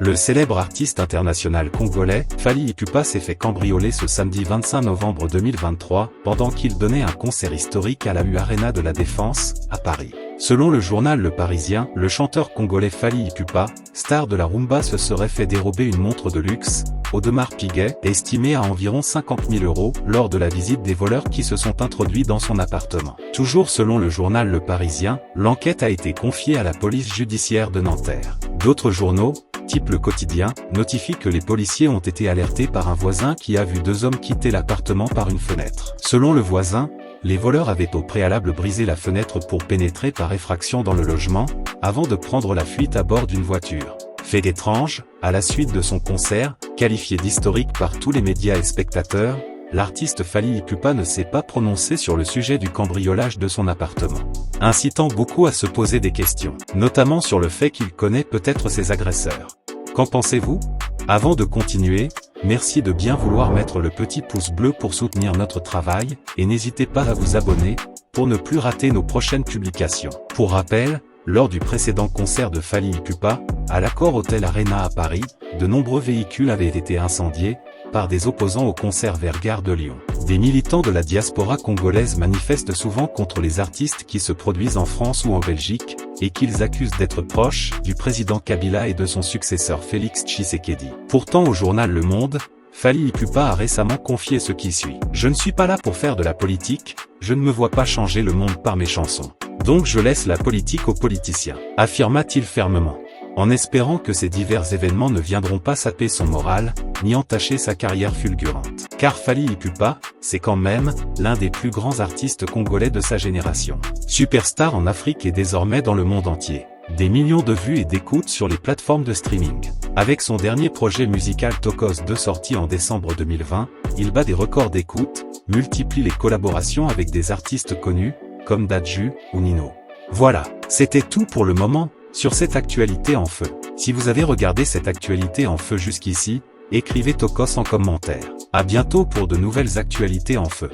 Le célèbre artiste international congolais, Fally Ipupa s'est fait cambrioler ce samedi 25 novembre 2023, pendant qu'il donnait un concert historique à la U-Arena de la Défense, à Paris. Selon le journal Le Parisien, le chanteur congolais Fally Ipupa, star de la rumba, se serait fait dérober une montre de luxe, Audemars Piguet, estimée à environ 50 000 €, lors de la visite des voleurs qui se sont introduits dans son appartement. Toujours selon le journal Le Parisien, l'enquête a été confiée à la police judiciaire de Nanterre. D'autres journaux, type Le Quotidien, notifient que les policiers ont été alertés par un voisin qui a vu deux hommes quitter l'appartement par une fenêtre. Selon le voisin, les voleurs avaient au préalable brisé la fenêtre pour pénétrer par effraction dans le logement, avant de prendre la fuite à bord d'une voiture. Fait étrange, à la suite de son concert, qualifié d'historique par tous les médias et spectateurs, l'artiste Fally Ipupa ne s'est pas prononcé sur le sujet du cambriolage de son appartement, incitant beaucoup à se poser des questions, notamment sur le fait qu'il connaît peut-être ses agresseurs. Qu'en pensez-vous? Avant de continuer, merci de bien vouloir mettre le petit pouce bleu pour soutenir notre travail, et n'hésitez pas à vous abonner, pour ne plus rater nos prochaines publications. Pour rappel, lors du précédent concert de Fally Ipupa, à l'Accor Hotel Arena à Paris, de nombreux véhicules avaient été incendiés, par des opposants au concert vers Gare de Lyon. Des militants de la diaspora congolaise manifestent souvent contre les artistes qui se produisent en France ou en Belgique, et qu'ils accusent d'être proches du président Kabila et de son successeur Félix Tshisekedi. Pourtant au journal Le Monde, Fally Ipupa a récemment confié ce qui suit. « Je ne suis pas là pour faire de la politique, je ne me vois pas changer le monde par mes chansons. Donc je laisse la politique aux politiciens », affirma-t-il fermement, en espérant que ces divers événements ne viendront pas saper son moral, ni entacher sa carrière fulgurante. Car Fally Ipupa, c'est quand même l'un des plus grands artistes congolais de sa génération. Superstar en Afrique et désormais dans le monde entier. Des millions de vues et d'écoutes sur les plateformes de streaming. Avec son dernier projet musical Tokos 2 sorti en décembre 2020, il bat des records d'écoute, multiplie les collaborations avec des artistes connus, comme Dadju ou Nino. Voilà, c'était tout pour le moment, sur cette actualité en feu. Si vous avez regardé cette actualité en feu jusqu'ici, écrivez Tokos en commentaire. À bientôt pour de nouvelles actualités en feu.